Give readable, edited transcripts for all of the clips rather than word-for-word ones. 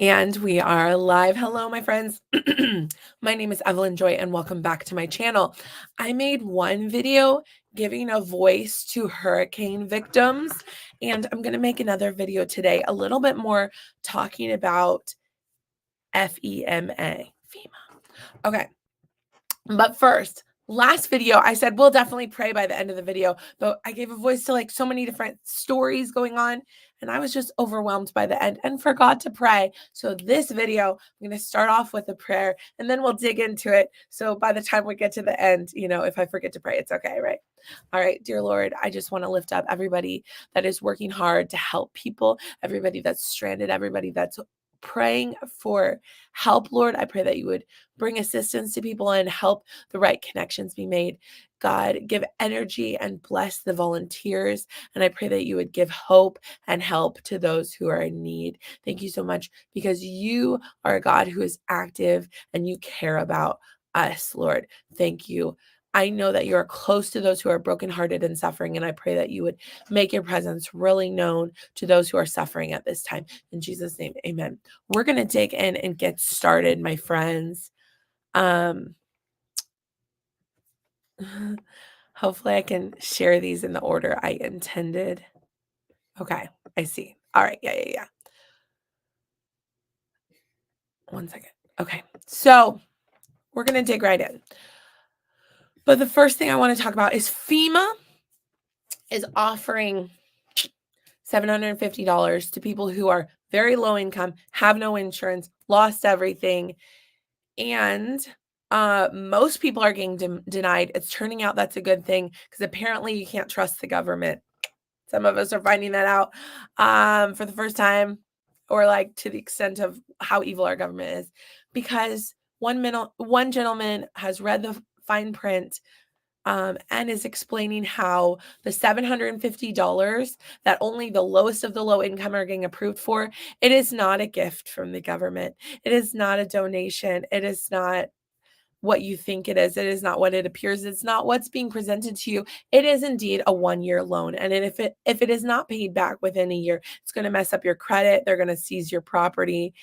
And we are live. Hello, my friends. My name is Evelyn Joy, and welcome back to my channel. I made one video giving a voice to hurricane victims, and I'm going to make another video today, a little bit more talking about FEMA. Okay, but first, last video, I said we'll definitely pray by the end of the video, but I gave a voice to like so many different stories going on, and I was just overwhelmed by the end and forgot to pray. So this video, I'm going to start off with a prayer, and then we'll dig into it. So by the time we get to the end, if I forget to pray, it's okay, right? All right, dear Lord, I just want to lift up everybody that is working hard to help people, everybody that's stranded, everybody that's praying for help, Lord. I pray that you would bring assistance to people and help the right connections be made. God, give energy and bless the volunteers. And I pray that you would give hope and help to those who are in need. Thank you so much because you are a God who is active and you care about us, Lord. Thank you. I know that you are close to those who are brokenhearted and suffering, and I pray that you would make your presence really known to those who are suffering at this time. In Jesus' name, amen. We're going to dig in and get started, my friends. Hopefully I can share these in the order I intended. Okay, I see. All right, yeah. 1 second. Okay, so we're going to dig right in. But the first thing I want to talk about is FEMA is offering $750 to people who are very low income, have no insurance, lost everything, and most people are getting denied. It's turning out that's a good thing because apparently you can't trust the government. Some of us are finding that out for the first time, or like to the extent of how evil our government is, because one gentleman has read the fine print and is explaining how the $750 that only the lowest of the low income are getting approved for, it is not a gift from the government. It is not a donation. It is not what you think it is. It is not what it appears. It's not what's being presented to you. It is indeed a 1-year loan. And if it is not paid back within a year, it's going to mess up your credit. They're going to seize your property.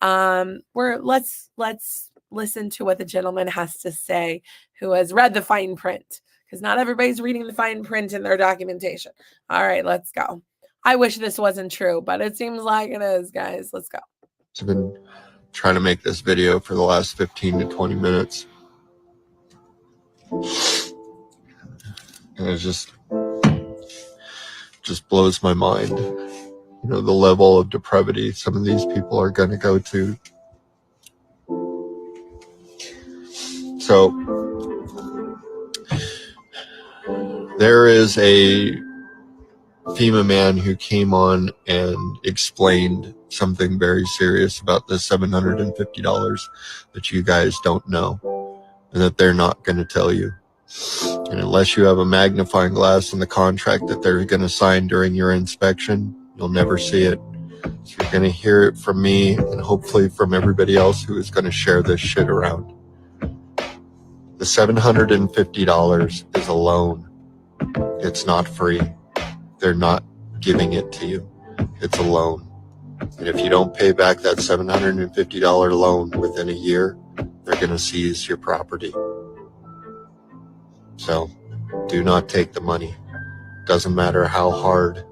Let's listen to what the gentleman has to say who has read the fine print, because not everybody's reading the fine print in their documentation. All right, let's go. I wish this wasn't true, but it seems like it is, guys. Let's go. I've been trying to make this video for the last 15 to 20 minutes. And it just blows my mind. The level of depravity some of these people are going to go to. So there is a FEMA man who came on and explained something very serious about the $750 that you guys don't know and that they're not going to tell you. And unless you have a magnifying glass in the contract that they're going to sign during your inspection, you'll never see it. So you're going to hear it from me and hopefully from everybody else who is going to share this shit around. The $750 is a loan. It's not free. They're not giving it to you. It's a loan. And if you don't pay back that $750 loan within a year, they're going to seize your property. So do not take the money. Doesn't matter how hard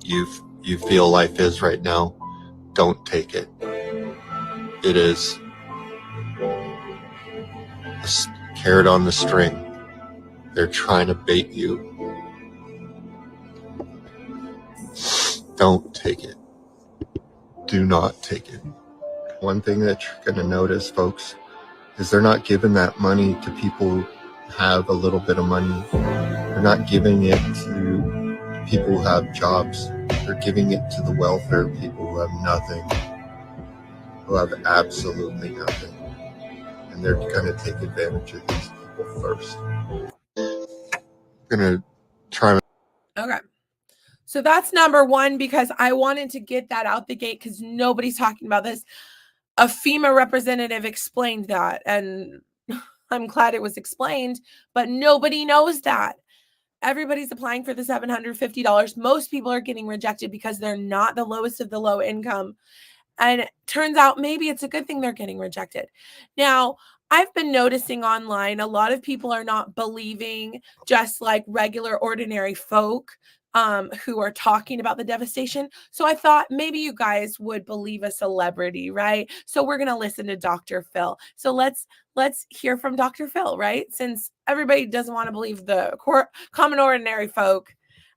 you feel life is right now. Don't take it. It is a carrot on the string. They're trying to bait you. Don't take it. Do not take it. One thing that you're going to notice, folks, is they're not giving that money to people who have a little bit of money. They're not giving it to people who have jobs. They're giving it to the welfare people who have nothing, who have absolutely nothing. And they're going to take advantage of these people first. I'm going to try. Okay. So that's number one, because I wanted to get that out the gate because nobody's talking about this. A FEMA representative explained that, and I'm glad it was explained, but nobody knows that. Everybody's applying for the $750. Most people are getting rejected because they're not the lowest of the low income. And it turns out maybe it's a good thing they're getting rejected. Now, I've been noticing online a lot of people are not believing just like regular ordinary folk who are talking about the devastation. So I thought maybe you guys would believe a celebrity, right? So we're gonna listen to Dr. Phil. So let's hear from Dr. Phil, right? Since everybody doesn't want to believe the common ordinary folk,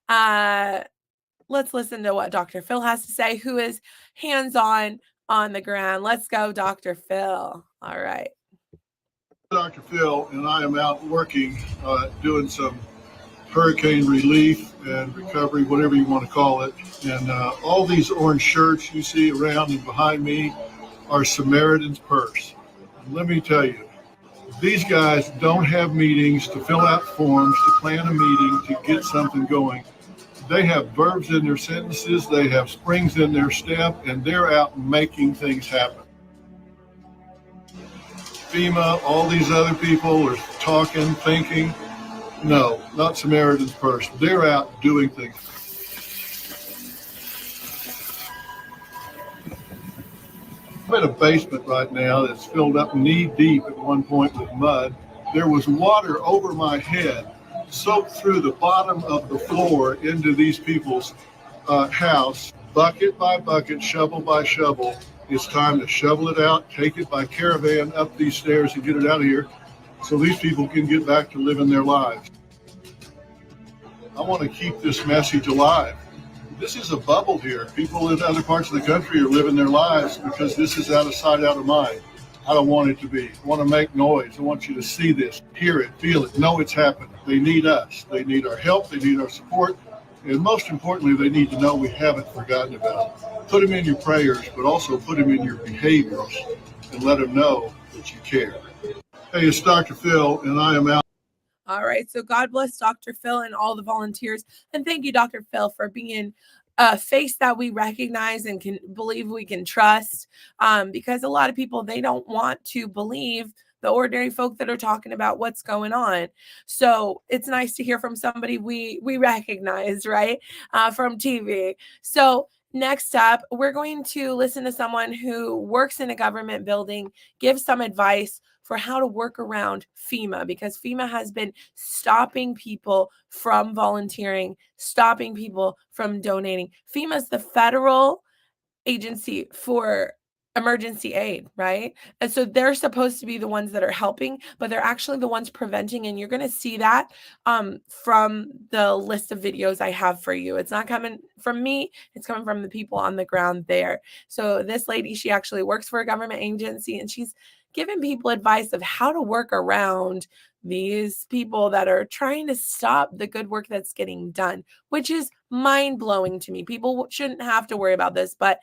let's listen to what Dr. Phil has to say, who is hands-on on the ground. Let's go, Dr. Phil. All right. Dr. Phil, and I am out working, doing some hurricane relief and recovery, whatever you want to call it. And all these orange shirts you see around and behind me are Samaritan's Purse. And let me tell you, these guys don't have meetings to fill out forms, to plan a meeting, to get something going. They have verbs in their sentences, they have springs in their step, and they're out making things happen. FEMA, all these other people are talking, thinking. No, not Samaritan's Purse. They're out doing things. I'm in a basement right now that's filled up knee deep at one point with mud. There was water over my head, soaked through the bottom of the floor into these people's house, bucket by bucket, shovel by shovel. It's time to shovel it out, take it by caravan up these stairs and get it out of here so these people can get back to living their lives. I want to keep this message alive. This is a bubble here. People in other parts of the country are living their lives because this is out of sight, out of mind. I don't want it to be. I want to make noise. I want you to see this, hear it, feel it, know it's happening. They need us. They need our help. They need our support. And most importantly, they need to know we haven't forgotten about them. Put them in your prayers, but also put them in your behaviors and let them know that you care. Hey, it's Dr. Phil, and I am out. All right. So God bless Dr. Phil and all the volunteers. And thank you, Dr. Phil, for being a face that we recognize and can believe we can trust. Because a lot of people, they don't want to believe the ordinary folk that are talking about what's going on. So it's nice to hear from somebody we recognize, right? From TV. So next up, we're going to listen to someone who works in a government building, give some advice for how to work around FEMA, because FEMA has been stopping people from volunteering, stopping people from donating. FEMA is the federal agency for emergency aid, right? And so they're supposed to be the ones that are helping, but they're actually the ones preventing. And you're going to see that from the list of videos I have for you. It's not coming from me, it's coming from the people on the ground there. So this lady, she actually works for a government agency, and she's giving people advice of how to work around these people that are trying to stop the good work that's getting done, which is mind-blowing to me. People shouldn't have to worry about this, but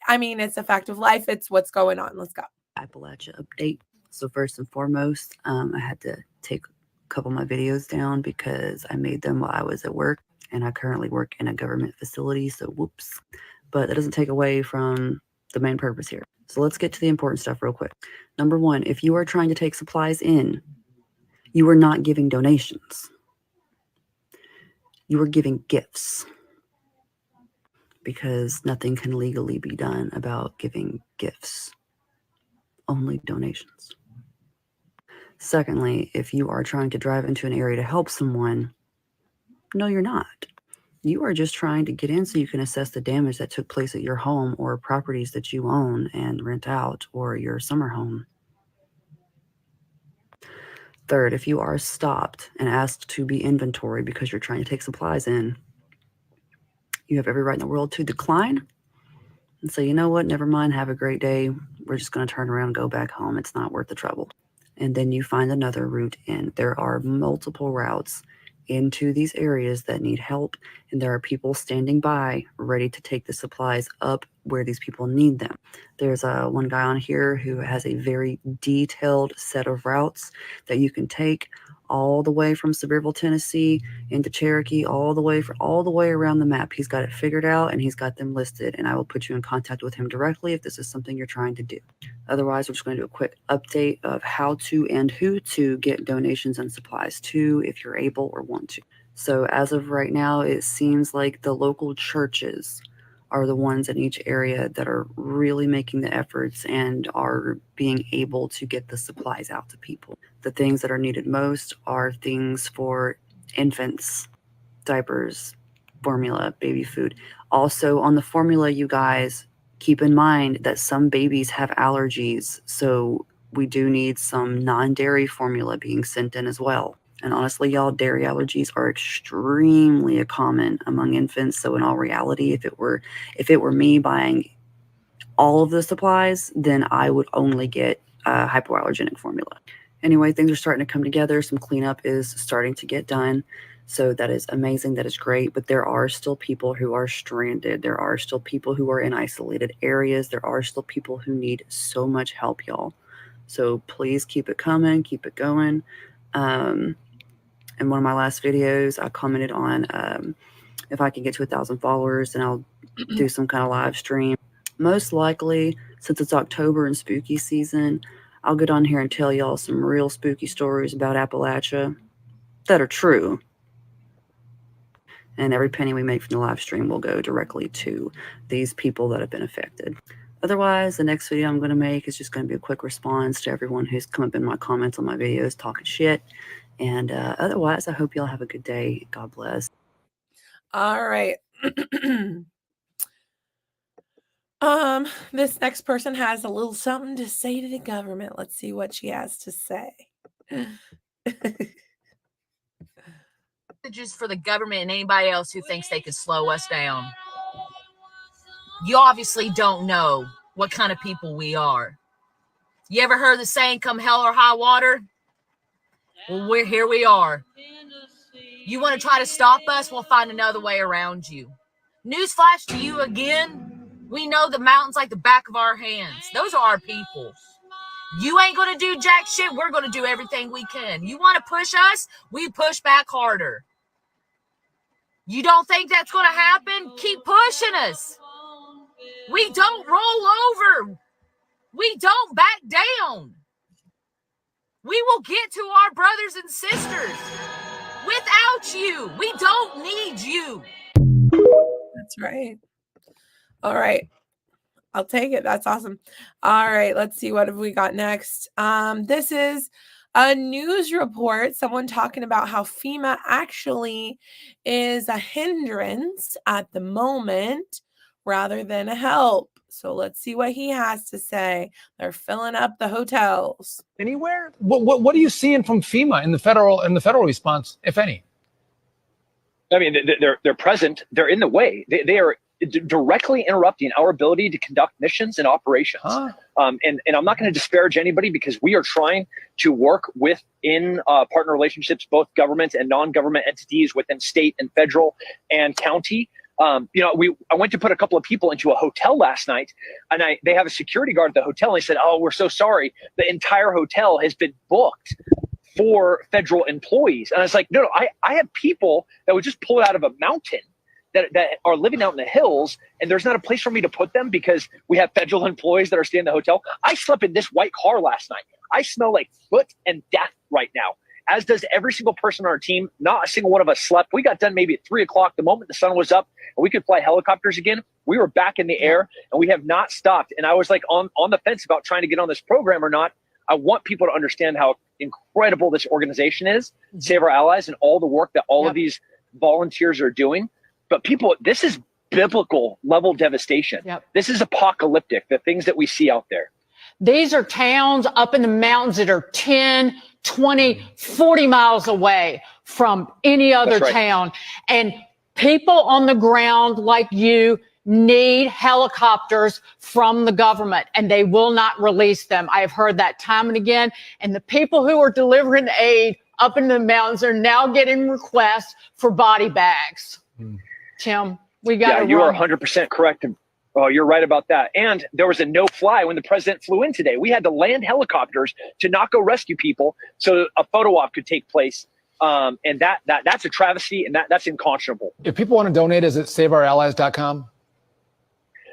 I mean, it's a fact of life. It's what's going on. Let's go. Appalachia update. So first and foremost, I had to take a couple of my videos down because I made them while I was at work, and I currently work in a government facility, so whoops. But that doesn't take away from the main purpose here. So let's get to the important stuff real quick. Number one, if you are trying to take supplies in, you are not giving donations. You are giving gifts, because nothing can legally be done about giving gifts, only donations. Secondly, if you are trying to drive into an area to help someone, no, you're not. You are just trying to get in so you can assess the damage that took place at your home or properties that you own and rent out, or your summer home. Third, if you are stopped and asked to be inventory because you're trying to take supplies in, you have every right in the world to decline and say, you know what, never mind, have a great day. We're just going to turn around and go back home. It's not worth the trouble. And then you find another route in. There are multiple routes into these areas that need help, and there are people standing by ready to take the supplies up where these people need them. There's one guy on here who has a very detailed set of routes that you can take all the way from Sevierville, Tennessee into Cherokee, all the way around the map. He's got it figured out, and he's got them listed, and I will put you in contact with him directly if this is something you're trying to do. Otherwise, we're just going to do a quick update of how to and who to get donations and supplies to if you're able or want to. So as of right now, it seems like the local churches are the ones in each area that are really making the efforts and are being able to get the supplies out to people. The things that are needed most are things for infants, diapers, formula, baby food. Also on the formula, you guys, keep in mind that some babies have allergies, so we do need some non-dairy formula being sent in as well. And honestly, y'all, dairy allergies are extremely common among infants. So in all reality, if it were me buying all of the supplies, then I would only get hypoallergenic formula. Anyway, things are starting to come together. Some cleanup is starting to get done. So that is amazing. That is great. But there are still people who are stranded. There are still people who are in isolated areas. There are still people who need so much help, y'all. So please keep it coming. Keep it going. In one of my last videos, I commented on if I can get to 1,000 followers, then I'll do some kind of live stream. Most likely, since it's October and spooky season, I'll get on here and tell y'all some real spooky stories about Appalachia that are true. And every penny we make from the live stream will go directly to these people that have been affected. Otherwise, the next video I'm going to make is just going to be a quick response to everyone who's come up in my comments on my videos talking shit. And otherwise, I hope y'all have a good day. God bless. All right. This next person has a little something to say to the government. Let's see what she has to say. Messages for the government and anybody else who thinks they can slow us down. You obviously don't know what kind of people we are. You ever heard the saying, come hell or high water? Well, here we are. You want to try to stop us? We'll find another way around you. Newsflash to you again. We know the mountains like the back of our hands. Those are our people. You ain't going to do jack shit. We're going to do everything we can. You want to push us? We push back harder. You don't think that's going to happen? Keep pushing us. We don't roll over. We don't back down. We will get to our brothers and sisters. Without you, we don't need you. That's right. All right. I'll take it. That's awesome. All right. Let's see. What have we got next? This is a news report. Someone talking about how FEMA actually is a hindrance at the moment rather than a help. So let's see what he has to say. They're filling up the hotels. Anywhere? What are you seeing from FEMA in the federal response, if any? I mean, they're present. They're in the way. They are directly interrupting our ability to conduct missions and operations. Huh? And I'm not going to disparage anybody because we are trying to work within partner relationships, both government and non-government entities within state and federal and county. I went to put a couple of people into a hotel last night, and they have a security guard at the hotel. And they said, "Oh, we're so sorry. The entire hotel has been booked for federal employees." And I was like, no, I have people that would just pull it out of a mountain that are living out in the hills, and there's not a place for me to put them because we have federal employees that are staying in the hotel. I slept in this white car last night. I smell like foot and death right now, as does every single person on our team. Not a single one of us slept. We got done maybe at 3 o'clock. The moment the sun was up and we could fly helicopters again, we were back in the air, and we have not stopped. And I was like on the fence about trying to get on this program or not. I want people to understand how incredible this organization is, Save Our Allies, and all the work that all of these volunteers are doing. But people, this is biblical level devastation. This is apocalyptic, the things that we see out there. These are towns up in the mountains that are 10, 20, 40 miles away from any other town. And people on the ground like you need helicopters from the government, and they will not release them. I have heard that time and again. And the people who are delivering aid up in the mountains are now getting requests for body bags. Tim, we got to you are 100% correct. Oh, you're right about that. And there was a no-fly when the president flew in today. We had to land helicopters to not go rescue people so a photo op could take place. And that's a travesty, and that's unconscionable. If people want to donate, is it saveourallies.com?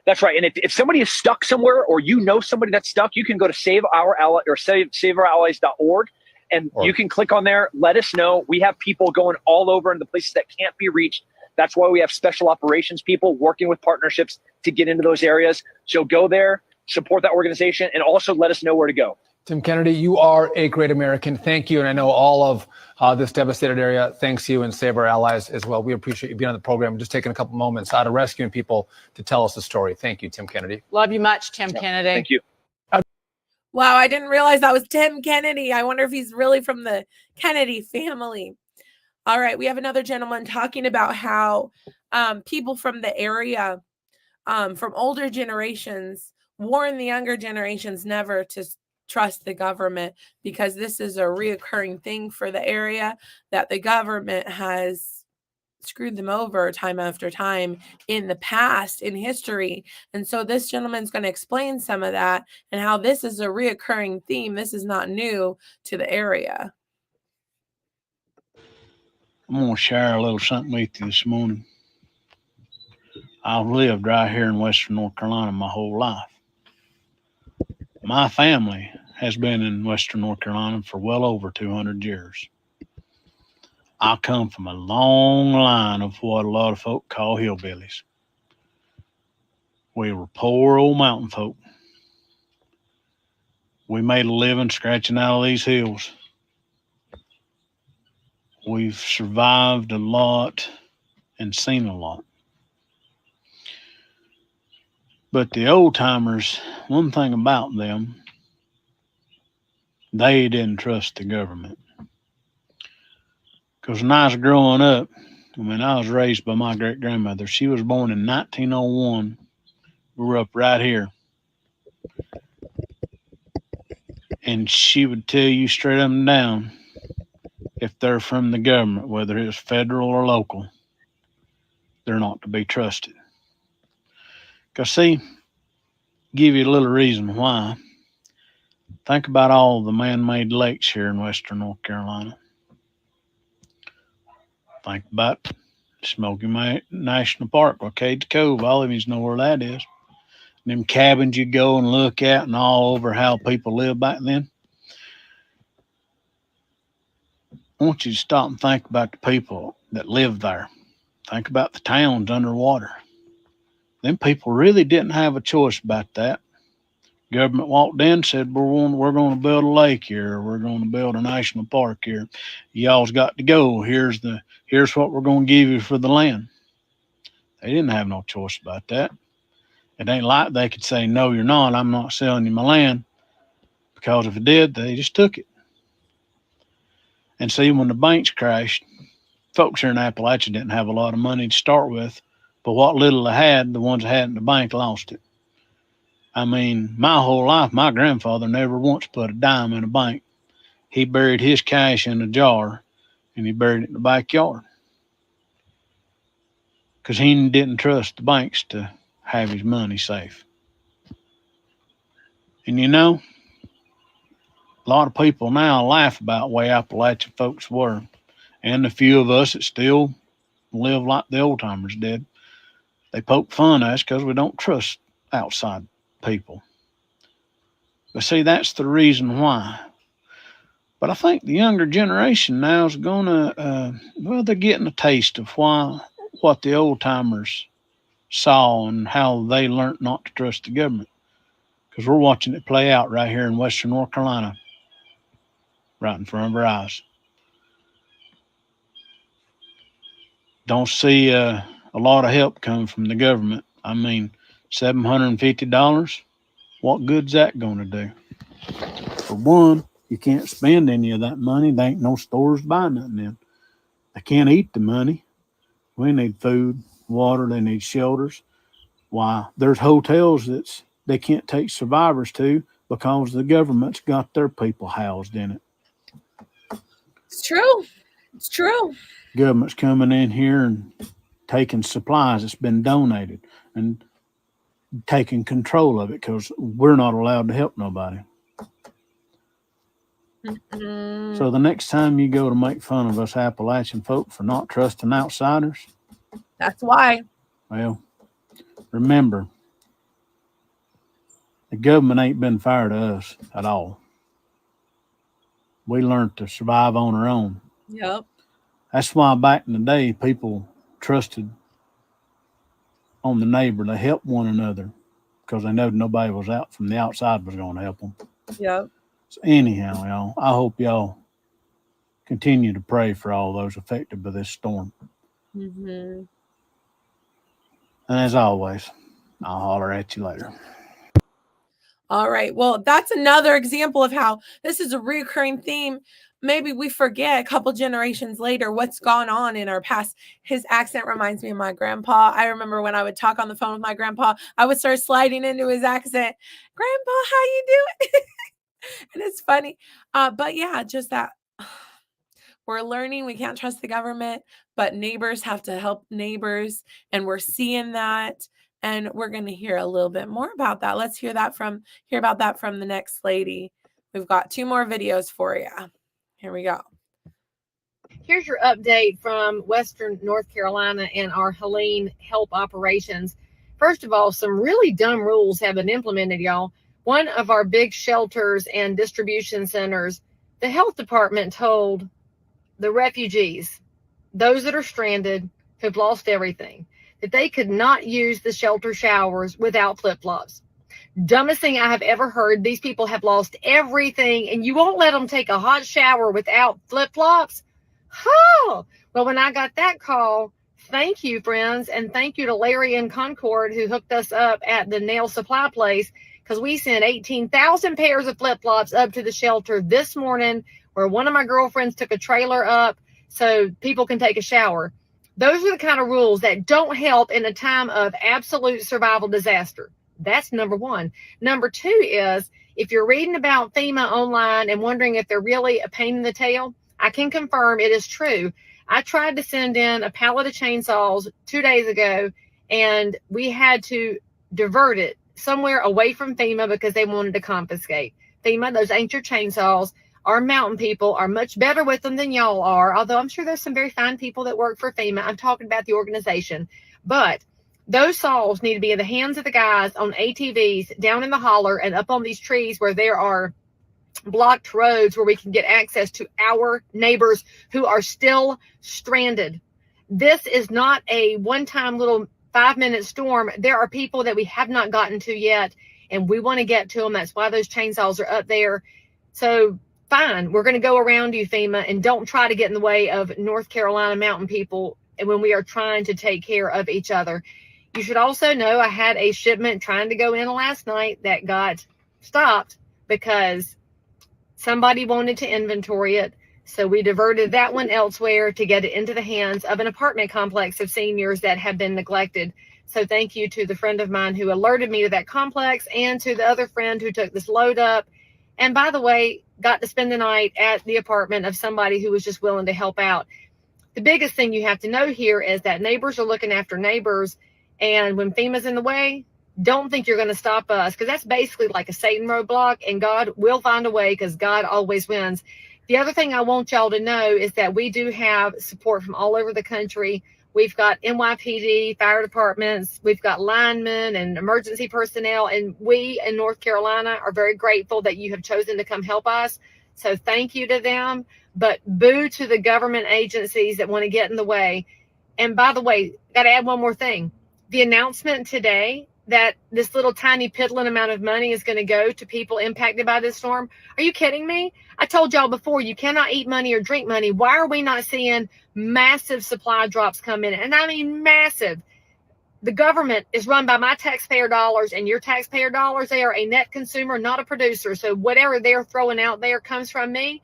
That's right. And if somebody is stuck somewhere, or you know somebody that's stuck, you can go to saveourallies.org, and you can click on there. Let us know. We have people going all over in the places that can't be reached That's why we have special operations people working with partnerships to get into those areas. So go there, support that organization, and also let us know where to go. Tim Kennedy, you are a great American. Thank you. And I know all of this devastated area thanks you and Save Our Allies as well. We appreciate you being on the program, just taking a couple moments out of rescuing people to tell us the story. Thank you, Tim Kennedy. Love you much, Tim Kennedy. Thank you. Wow, I didn't realize that was Tim Kennedy. I wonder if he's really from the Kennedy family. All right, we have another gentleman talking about how people from the area, from older generations, warn the younger generations never to trust the government, because this is a reoccurring thing for the area, that the government has screwed them over time after time in the past, in history. And so this gentleman's going to explain some of that and how this is a reoccurring theme. This is not new to the area. I'm going to share a little something with you this morning. I've lived right here in Western North Carolina my whole life. My family has been in Western North Carolina for well over 200 years. I come from a long line of what a lot of folk call hillbillies. We were poor old mountain folk. We made a living scratching out of these hills. We've survived a lot and seen a lot. But the old timers, one thing about them, they didn't trust the government. Because when I was growing up, I was raised by my great grandmother. She was born in 1901. Grew up right here. And she would tell you straight up and down, if they're from the government, whether it's federal or local, they're not to be trusted. Because, see, give you a little reason why. Think about all the man-made lakes here in Western North Carolina. Think about Smoky National Park, Arcade Cove. All of you know where that is. Them cabins you go and look at and all over how people lived back then. I want you to stop and think about the people that lived there. Think about the towns underwater. Them people really didn't have a choice about that. Government walked in and said, we're going to build a lake here. We're going to build a national park here. Y'all's got to go. Here's what we're going to give you for the land. They didn't have no choice about that. It ain't like they could say, no, you're not. I'm not selling you my land. Because if it did, they just took it. And see, when the banks crashed, folks here in Appalachia didn't have a lot of money to start with. But what little they had, the ones that had in the bank lost it. My whole life, my grandfather never once put a dime in a bank. He buried his cash in a jar, and he buried it in the backyard. Because he didn't trust the banks to have his money safe. And a lot of people now laugh about the way Appalachian folks were. And the few of us that still live like the old timers did. They poke fun at us because we don't trust outside people. But see, that's the reason why. But I think the younger generation now is going to, they're getting a taste of what the old timers saw and how they learned not to trust the government. Because we're watching it play out right here in Western North Carolina, right in front of our eyes. Don't see a lot of help coming from the government. $750, what good's that going to do? For one, you can't spend any of that money. There ain't no stores buying nothing in. They can't eat the money. We need food, water, they need shelters. Why? There's hotels they can't take survivors to because the government's got their people housed in it. It's true. It's true. Government's coming in here and taking supplies that's been donated and taking control of it because we're not allowed to help nobody. Mm-hmm. So the next time you go to make fun of us Appalachian folk for not trusting outsiders, that's why. Well, remember, the government ain't been fair to us at all. We learned to survive on our own. Yep. That's why back in the day, people trusted on the neighbor to help one another because they know nobody was out from the outside was going to help them. Yep. So anyhow, y'all, I hope y'all continue to pray for all those affected by this storm. Mm-hmm. And as always, I'll holler at you later. All right. Well, that's another example of how this is a recurring theme. Maybe we forget a couple generations later what's gone on in our past. His accent reminds me of my grandpa. I remember when I would talk on the phone with my grandpa, I would start sliding into his accent. Grandpa, how you doing? And it's funny. But yeah, just that we're learning we can't trust the government, but neighbors have to help neighbors. And we're seeing that. And we're going to hear a little bit more about that. Let's hear about that from the next lady. We've got 2 more videos for you. Here we go. Here's your update from Western North Carolina and our Helene help operations. First of all, some really dumb rules have been implemented, y'all. One of our big shelters and distribution centers, the health department told the refugees, those that are stranded, who've lost everything, that they could not use the shelter showers without flip-flops. Dumbest thing I have ever heard. These people have lost everything, and you won't let them take a hot shower without flip-flops? Oh, well, when I got that call, thank you, friends, and thank you to Larry and Concord who hooked us up at the nail supply place, because we sent 18,000 pairs of flip-flops up to the shelter this morning, where one of my girlfriends took a trailer up so people can take a shower. Those are the kind of rules that don't help in a time of absolute survival disaster. That's number one. Number 2 is, if you're reading about FEMA online and wondering if they're really a pain in the tail, I can confirm it is true. I tried to send in a pallet of chainsaws 2 days ago, and we had to divert it somewhere away from FEMA because they wanted to confiscate. FEMA, those ain't your chainsaws. Our mountain people are much better with them than y'all are, although I'm sure there's some very fine people that work for FEMA. I'm talking about the organization. But those saws need to be in the hands of the guys on ATVs down in the holler and up on these trees where there are blocked roads where we can get access to our neighbors who are still stranded. This is not a one-time little 5-minute storm. There are people that we have not gotten to yet, and we want to get to them. That's why those chainsaws are up there. So fine, we're going to go around you, FEMA, and don't try to get in the way of North Carolina mountain people when we are trying to take care of each other. You should also know I had a shipment trying to go in last night that got stopped because somebody wanted to inventory it. So we diverted that one elsewhere to get it into the hands of an apartment complex of seniors that have been neglected. So thank you to the friend of mine who alerted me to that complex, and to the other friend who took this load up. And by the way, got to spend the night at the apartment of somebody who was just willing to help out. The biggest thing you have to know here is that neighbors are looking after neighbors. And when FEMA's in the way, don't think you're going to stop us, because that's basically like a Satan roadblock, and God will find a way because God always wins. The other thing I want y'all to know is that we do have support from all over the country. We've got NYPD, fire departments, we've got linemen and emergency personnel, and we in North Carolina are very grateful that you have chosen to come help us. So thank you to them, but boo to the government agencies that want to get in the way. And by the way, got to add one more thing. The announcement today that this little tiny piddling amount of money is going to go to people impacted by this storm. Are you kidding me? I told y'all before, you cannot eat money or drink money. Why are we not seeing massive supply drops come in? And I mean massive. The government is run by my taxpayer dollars and your taxpayer dollars. They are a net consumer, not a producer. So whatever they're throwing out there comes from me.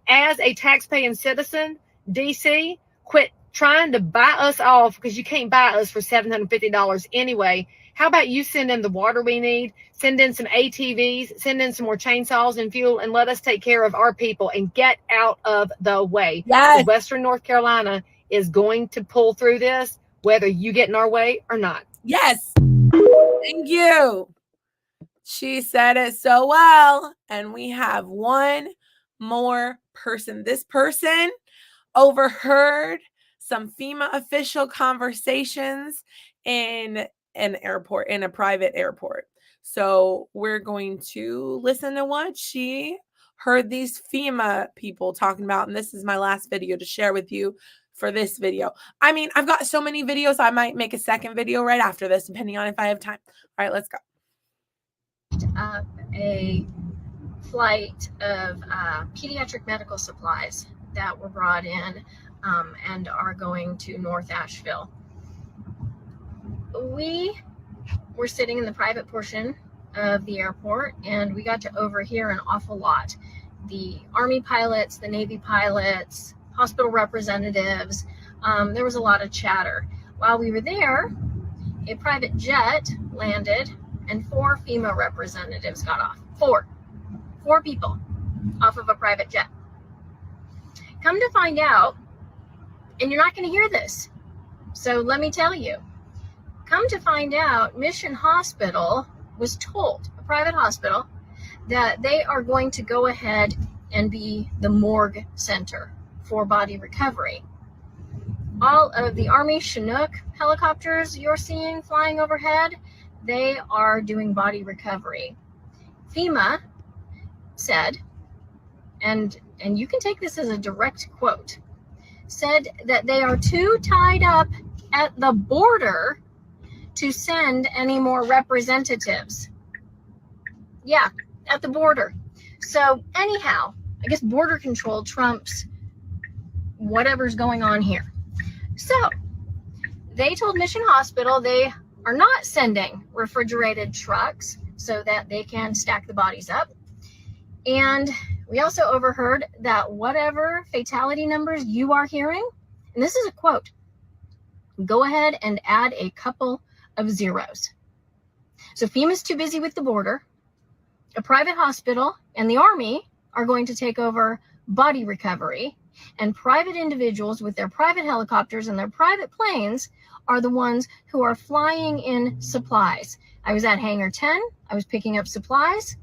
As a taxpaying citizen, DC, quit trying to buy us off, because you can't buy us for $750 anyway. How about you send in the water we need, send in some ATVs, send in some more chainsaws and fuel, and let us take care of our people and get out of the way. Yes. Western North Carolina is going to pull through this, whether you get in our way or not. Yes. Thank you. She said it so well. And we have one more person. This person overheard some FEMA official conversations in an airport, in a private airport. So we're going to listen to what she heard these FEMA people talking about. And this is my last video to share with you for this video. I mean, I've got so many videos. I might make a second video right after this, depending on if I have time. All right, let's go. A flight of pediatric medical supplies that were brought in and are going to North Asheville. We were sitting in the private portion of the airport, and we got to overhear an awful lot. The Army pilots, the Navy pilots, hospital representatives, there was a lot of chatter. While we were there, a private jet landed and 4 FEMA representatives got off. Four people off of a private jet. Come to find out, and you're not going to hear this, so let me tell you. Come to find out, Mission Hospital was told, a private hospital, that they are going to go ahead and be the morgue center for body recovery. All of the Army Chinook helicopters you're seeing flying overhead, they are doing body recovery. FEMA said, and you can take this as a direct quote, said that they are too tied up at the border to send any more representatives. Yeah, at the border. So anyhow, I guess border control trumps whatever's going on here. So they told Mission Hospital they are not sending refrigerated trucks so that they can stack the bodies up. And we also overheard that whatever fatality numbers you are hearing, and this is a quote, go ahead and add a couple of zeros. So FEMA's too busy with the border. A private hospital and the Army are going to take over body recovery, and private individuals with their private helicopters and their private planes are the ones who are flying in supplies. I was at Hangar 10. I was picking up supplies.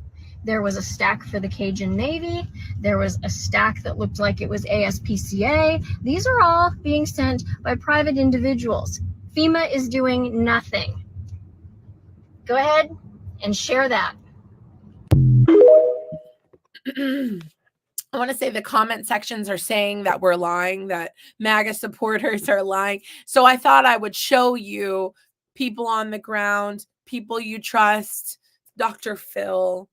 There was a stack for the Cajun Navy. There was a stack that looked like it was ASPCA. These are all being sent by private individuals. FEMA is doing nothing. Go ahead and share that. I want to say the comment sections are saying that we're lying, that MAGA supporters are lying. So I thought I would show you people on the ground, people you trust, Dr. Phil,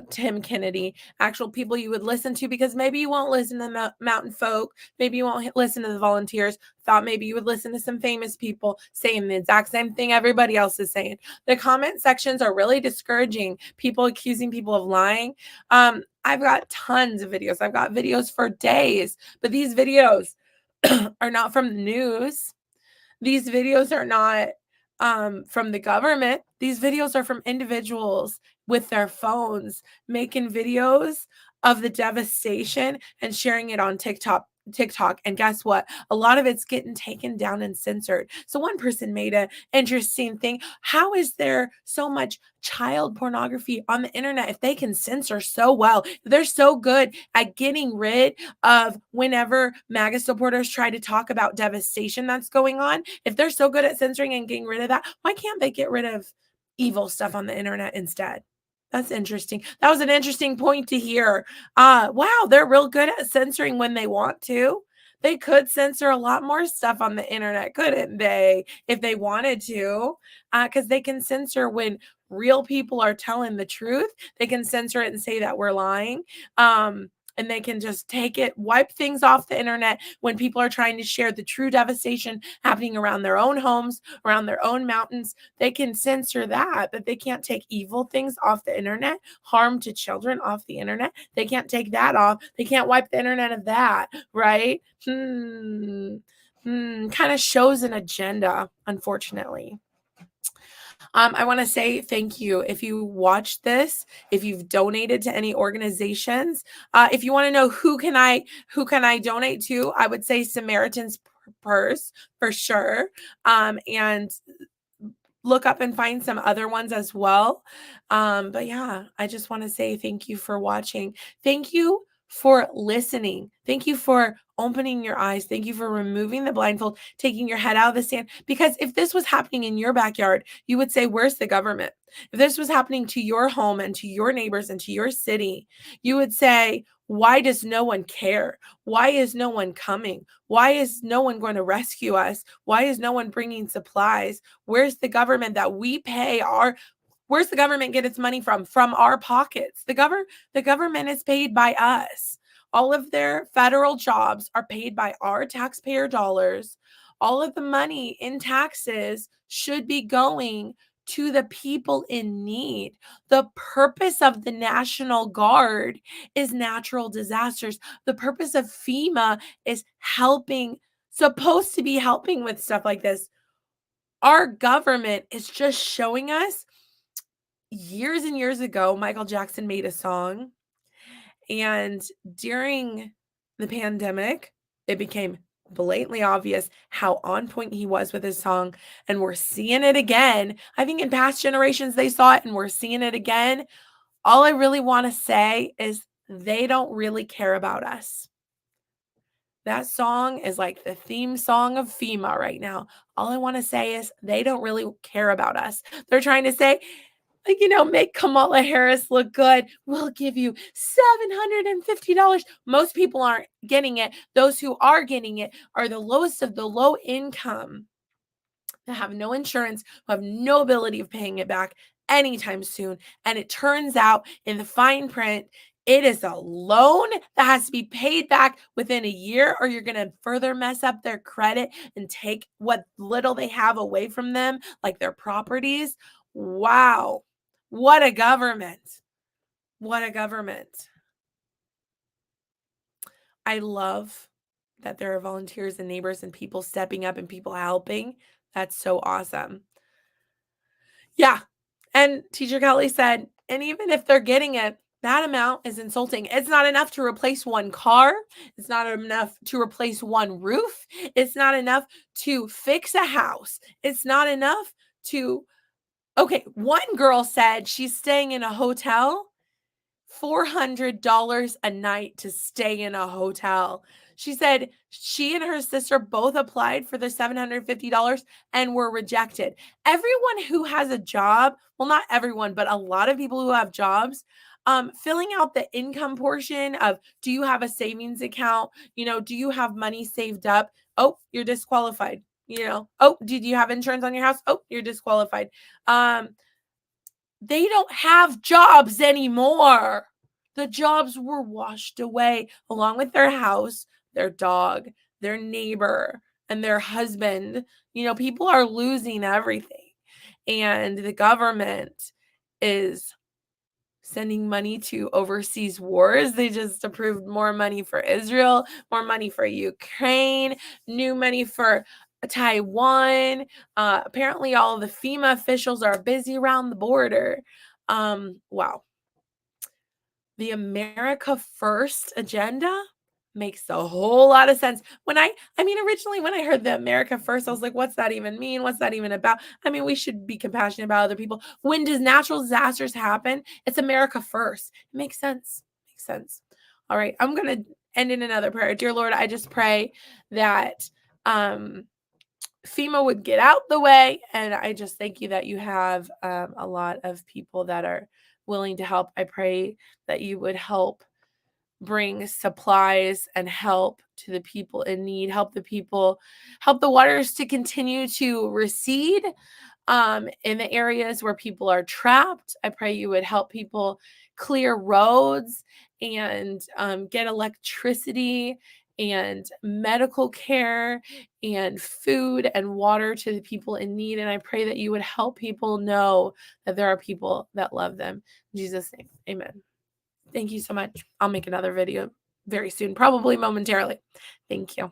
Tim Kennedy, actual people you would listen to, because maybe you won't listen to the mountain folk. Maybe you won't listen to the volunteers. Thought maybe you would listen to some famous people saying the exact same thing everybody else is saying. The comment sections are really discouraging. People accusing people of lying. I've got tons of videos. I've got videos for days, but these videos are not from the news. These videos are not from the government. These videos are from individuals with their phones making videos of the devastation and sharing it on TikTok. And guess what? A lot of it's getting taken down and censored. So one person made an interesting thing. How is there so much child pornography on the internet if they can censor so well? They're so good at getting rid of whenever MAGA supporters try to talk about devastation that's going on. If they're so good at censoring and getting rid of that, why can't they get rid of evil stuff on the internet instead? That's interesting. That was an interesting point to hear. Wow, they're real good at censoring when they want to. They could censor a lot more stuff on the internet, couldn't they, if they wanted to? Because they can censor when real people are telling the truth. They can censor it and say that we're lying. And they can just take it, wipe things off the internet when people are trying to share the true devastation happening around their own homes, around their own mountains. They can censor that, but they can't take evil things off the internet, harm to children off the internet. They can't take that off. They can't wipe the internet of that, right? Kind of shows an agenda, unfortunately. I want to say thank you if you watched this, if you've donated to any organizations. If you want to know who can I donate to, I would say Samaritan's Purse for sure. And look up and find some other ones as well. But yeah, I just want to say thank you for watching. Thank you for listening. Thank you for opening your eyes. Thank you for removing the blindfold, taking your head out of the sand. Because if this was happening in your backyard, you would say, where's the government? If this was happening to your home and to your neighbors and to your city, you would say, why does no one care? Why is no one coming? Why is no one going to rescue us? Why is no one bringing supplies? Where's the government that we pay where's the government get its money from? From our pockets. The government is paid by us. All of their federal jobs are paid by our taxpayer dollars. All of the money in taxes should be going to the people in need. The purpose of the National Guard is natural disasters. The purpose of FEMA is supposed to be helping with stuff like this. Our government is just showing us. Years and years ago, Michael Jackson made a song, and during the pandemic, it became blatantly obvious how on point he was with his song, and we're seeing it again. I think in past generations they saw it, and we're seeing it again. All I really want to say is they don't really care about us. That song is like the theme song of FEMA right now. All I want to say is they don't really care about us. They're trying to say, make Kamala Harris look good. We'll give you $750. Most people aren't getting it. Those who are getting it are the lowest of the low income that have no insurance, who have no ability of paying it back anytime soon. And it turns out in the fine print, it is a loan that has to be paid back within a year, or you're going to further mess up their credit and take what little they have away from them, like their properties. Wow. What a government. What a government. I love that there are volunteers and neighbors and people stepping up and people helping. That's so awesome. Yeah. And Teacher Kelly said, and even if they're getting it, that amount is insulting. It's not enough to replace one car. It's not enough to replace one roof. It's not enough to fix a house. It's not enough to, okay, one girl said she's staying in a hotel, $400 a night to stay in a hotel. She said she and her sister both applied for the $750 and were rejected. Everyone who has a job, well, not everyone, but a lot of people who have jobs, filling out the income portion of, do you have a savings account? Do you have money saved up? Oh, you're disqualified. Oh, did you have insurance on your house? Oh, you're disqualified. They don't have jobs anymore. The jobs were washed away along with their house, their dog, their neighbor, and their husband. People are losing everything. And the government is sending money to overseas wars. They just approved more money for Israel, more money for Ukraine, new money for Taiwan. Apparently all of the FEMA officials are busy around the border. Wow. The America First agenda makes a whole lot of sense. Originally when I heard the America First, I was like, what's that even mean? What's that even about? We should be compassionate about other people. When does natural disasters happen? It's America First. It makes sense. Makes sense. All right. I'm going to end in another prayer. Dear Lord, I just pray that FEMA would get out the way. And I just thank you that you have a lot of people that are willing to help. I pray that you would help bring supplies and help to the people in need, help the waters to continue to recede in the areas where people are trapped. I pray you would help people clear roads and get electricity and medical care and food and water to the people in need. And I pray that you would help people know that there are people that love them. In Jesus' name, amen. Thank you so much. I'll make another video very soon, probably momentarily. Thank you.